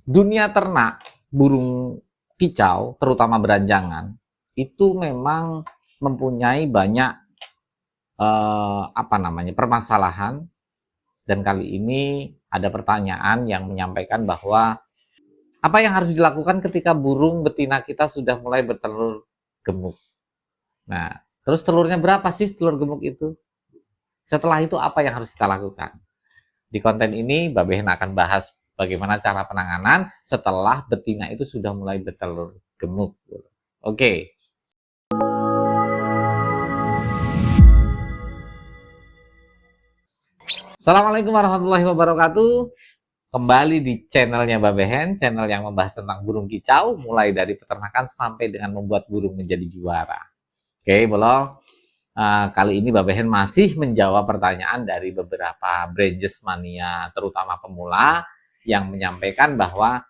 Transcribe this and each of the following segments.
Dunia ternak, burung kicau, terutama beranjangan, itu memang mempunyai banyak permasalahan. Dan kali ini ada pertanyaan yang menyampaikan bahwa apa yang harus dilakukan ketika burung betina kita sudah mulai bertelur gemuk. Nah, terus telurnya berapa sih telur gemuk itu? Setelah itu apa yang harus kita lakukan? Di konten ini, Mbak Behen akan bahas bagaimana cara penanganan setelah betina itu sudah mulai bertelur gemuk. Oke. Assalamualaikum warahmatullahi wabarakatuh. Kembali di channelnya Mbak Behen, channel yang membahas tentang burung kicau, mulai dari peternakan sampai dengan membuat burung menjadi juara. Oke, bolong. Kali ini Mbak Behen masih menjawab pertanyaan dari beberapa Branges Mania, terutama pemula, yang menyampaikan bahwa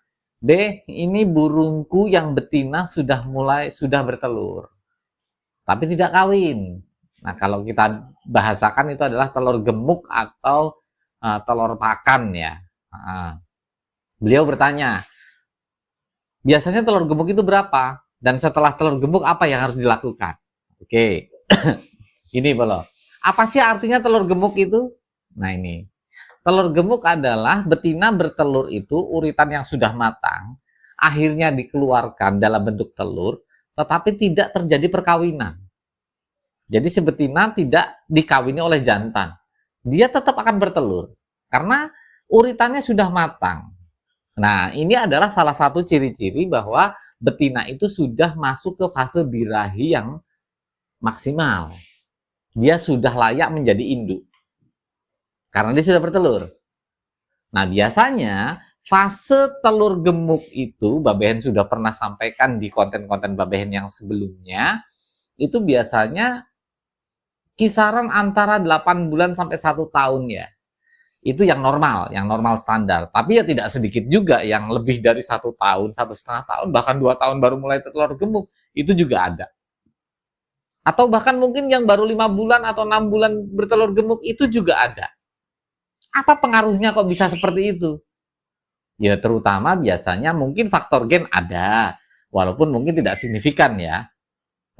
ini burungku yang betina sudah bertelur, tapi tidak kawin. Nah, kalau kita bahasakan itu adalah telur gemuk atau telur pakan ya. Beliau bertanya, biasanya telur gemuk itu berapa? Dan setelah telur gemuk apa yang harus dilakukan? Oke. Ini belum. Apa sih artinya telur gemuk itu? Nah ini. Telur gemuk adalah betina bertelur itu uritan yang sudah matang, akhirnya dikeluarkan dalam bentuk telur, tetapi tidak terjadi perkawinan. Jadi si betina tidak dikawini oleh jantan. Dia tetap akan bertelur karena uritannya sudah matang. Nah, ini adalah salah satu ciri-ciri bahwa betina itu sudah masuk ke fase birahi yang maksimal. Dia sudah layak menjadi induk karena dia sudah bertelur. Nah, biasanya fase telur gemuk itu Mbak Behen sudah pernah sampaikan di konten-konten Mbak Behen yang sebelumnya, itu biasanya kisaran antara 8 bulan sampai 1 tahun ya. Itu yang normal standar. Tapi ya tidak sedikit juga yang lebih dari 1 tahun, 1,5 tahun, bahkan 2 tahun baru mulai telur gemuk, itu juga ada. Atau bahkan mungkin yang baru 5 bulan atau 6 bulan bertelur gemuk itu juga ada. Apa pengaruhnya kok bisa seperti itu? Ya terutama biasanya mungkin faktor gen ada, walaupun mungkin tidak signifikan ya.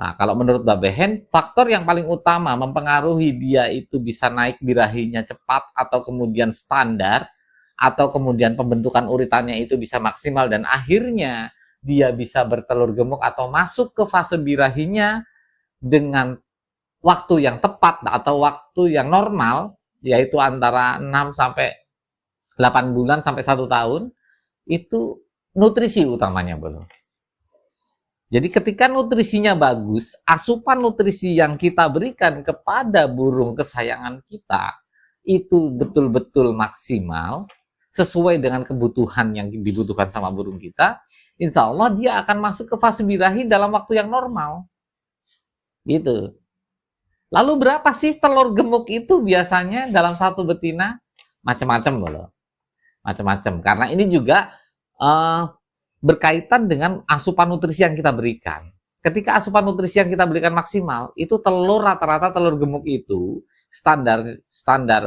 Nah, kalau menurut Mbak Behen, faktor yang paling utama mempengaruhi dia itu bisa naik birahinya cepat atau kemudian standar, atau kemudian pembentukan uritannya itu bisa maksimal dan akhirnya dia bisa bertelur gemuk atau masuk ke fase birahinya dengan waktu yang tepat atau waktu yang normal, yaitu antara 6 sampai 8 bulan sampai 1 tahun, itu nutrisi utamanya, Bro. Jadi ketika nutrisinya bagus, asupan nutrisi yang kita berikan kepada burung kesayangan kita itu betul-betul maksimal, sesuai dengan kebutuhan yang dibutuhkan sama burung kita, insya Allah dia akan masuk ke fase birahi dalam waktu yang normal. Gitu. Lalu berapa sih telur gemuk itu biasanya dalam satu betina? Macam-macam loh. Macam-macam. Karena ini juga berkaitan dengan asupan nutrisi yang kita berikan. Ketika asupan nutrisi yang kita berikan maksimal, itu telur rata-rata telur gemuk itu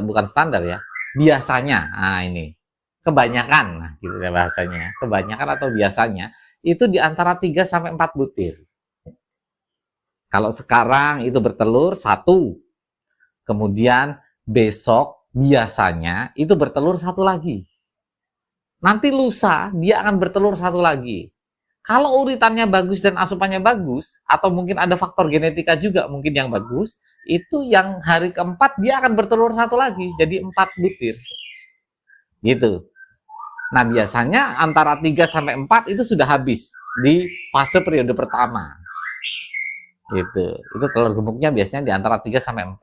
bukan standar ya, biasanya, nah ini, kebanyakan, nah gitu ya bahasanya, kebanyakan atau biasanya, itu di antara 3 sampai 4 butir. Kalau sekarang itu bertelur 1, kemudian besok biasanya itu bertelur 1 lagi. Nanti lusa dia akan bertelur 1 lagi. Kalau uritannya bagus dan asupannya bagus, atau mungkin ada faktor genetika juga mungkin yang bagus, itu yang hari keempat dia akan bertelur 1 lagi, jadi 4 butir. Gitu. Nah biasanya antara 3 sampai 4 itu sudah habis di fase periode pertama. Gitu. Itu telur gemuknya biasanya di antara 3 sampai 4.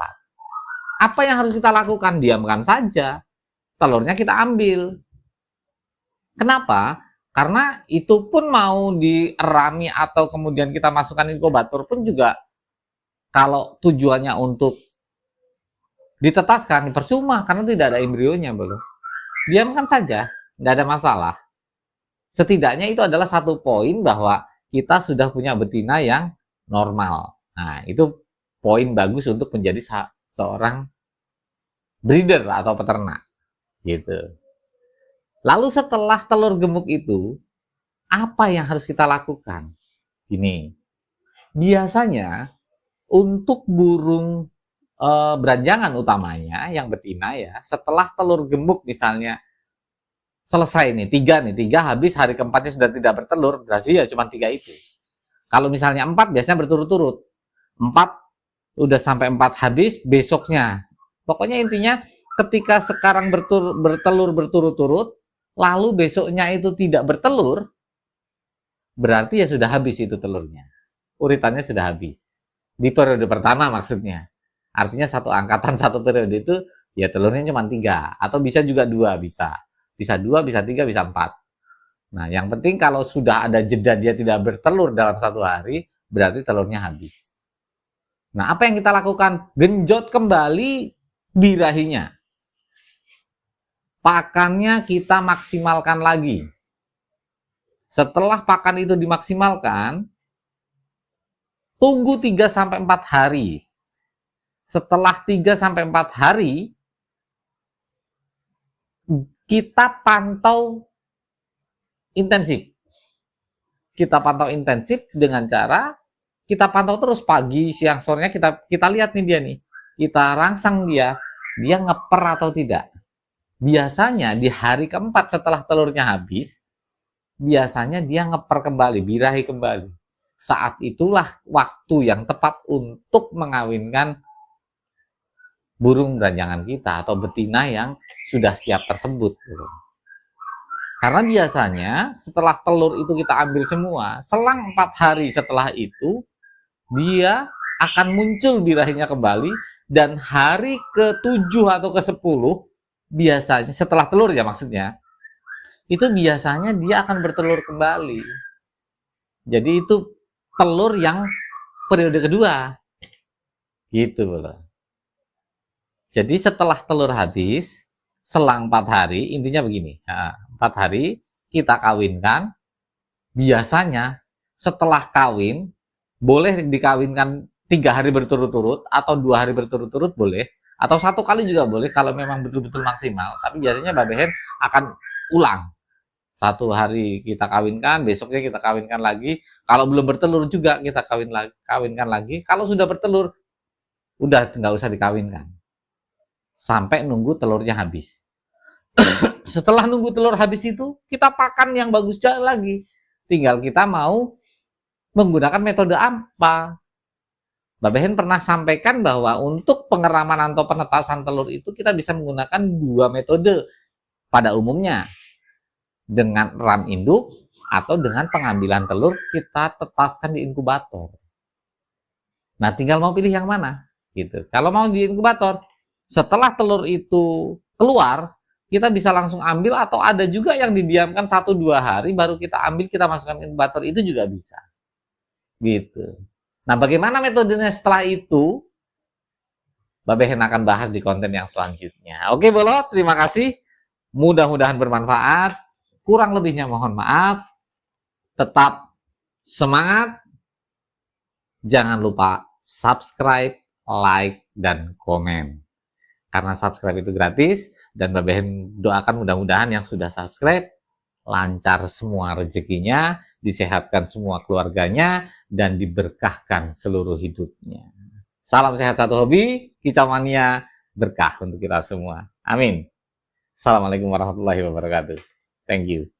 Apa yang harus kita lakukan? Diamkan saja. Telurnya kita ambil. Kenapa? Karena itu pun mau dierami atau kemudian kita masukkan inkubator pun juga kalau tujuannya untuk ditetaskan percuma karena tidak ada embrionya belum. Diamkan saja, tidak ada masalah. Setidaknya itu adalah satu poin bahwa kita sudah punya betina yang normal. Nah, itu poin bagus untuk menjadi seorang breeder atau peternak. Gitu. Lalu setelah telur gemuk itu, apa yang harus kita lakukan? Gini, biasanya untuk burung beranjangan utamanya yang betina ya, setelah telur gemuk misalnya selesai tiga habis, hari keempatnya sudah tidak bertelur, berarti ya cuma 3 itu. Kalau misalnya 4 biasanya berturut-turut, 4 udah sampai 4 habis, besoknya. Pokoknya intinya ketika sekarang bertelur berturut-turut, lalu besoknya itu tidak bertelur, berarti ya sudah habis itu telurnya. Uritannya sudah habis. Di periode pertama maksudnya. Artinya satu angkatan satu periode itu ya telurnya cuma 3. Atau bisa juga 2 bisa. Bisa 2, bisa 3, bisa 4. Nah yang penting kalau sudah ada jeda dia tidak bertelur dalam 1 hari, berarti telurnya habis. Nah apa yang kita lakukan? Genjot kembali birahinya. Pakannya kita maksimalkan lagi. Setelah pakan itu dimaksimalkan, tunggu 3-4 hari. Setelah 3-4 hari, kita pantau intensif. Kita pantau intensif dengan cara kita pantau terus pagi, siang, sorenya kita lihat nih dia nih. Kita rangsang dia ngeper atau tidak. Biasanya di hari keempat setelah telurnya habis, biasanya dia ngeper kembali, birahi kembali. Saat itulah waktu yang tepat untuk mengawinkan burung beranjangan kita atau betina yang sudah siap tersebut. Karena biasanya setelah telur itu kita ambil semua, selang 4 hari setelah itu, dia akan muncul birahinya kembali, dan hari ke-7 atau ke-10, biasanya setelah telur ya maksudnya, itu biasanya dia akan bertelur kembali. Jadi itu telur yang periode kedua. Gitu loh. Jadi setelah telur habis, selang 4 hari, intinya begini, 4 hari kita kawinkan, biasanya setelah kawin, boleh dikawinkan 3 hari berturut-turut, atau 2 hari berturut-turut boleh, atau 1 kali juga boleh kalau memang betul-betul maksimal, tapi biasanya Mbak Behen akan ulang. 1 hari kita kawinkan, besoknya kita kawinkan lagi, kalau belum bertelur juga kita kawinkan lagi, kalau sudah bertelur, udah nggak usah dikawinkan. Sampai nunggu telurnya habis. Setelah nunggu telur habis itu, kita pakan yang bagus lagi. Tinggal kita mau menggunakan metode apa. Mbak Behen pernah sampaikan bahwa untuk pengeraman atau penetasan telur itu kita bisa menggunakan 2 metode pada umumnya. Dengan ram induk atau dengan pengambilan telur kita tetaskan di inkubator. Nah, tinggal mau pilih yang mana gitu. Kalau mau di inkubator, setelah telur itu keluar, kita bisa langsung ambil, atau ada juga yang didiamkan 1-2 hari baru kita ambil, kita masukkan ke inkubator, itu juga bisa. Gitu. Nah, bagaimana metodenya setelah itu? Mbak Behen akan bahas di konten yang selanjutnya. Oke, Bolot, terima kasih. Mudah-mudahan bermanfaat. Kurang lebihnya mohon maaf. Tetap semangat. Jangan lupa subscribe, like, dan komen. Karena subscribe itu gratis, dan Mbak Behen doakan mudah-mudahan yang sudah subscribe lancar semua rezekinya, disehatkan semua keluarganya, dan diberkahkan seluruh hidupnya. Salam sehat satu hobi, Kicau Mania berkah untuk kita semua. Amin. Assalamualaikum warahmatullahi wabarakatuh. Thank you.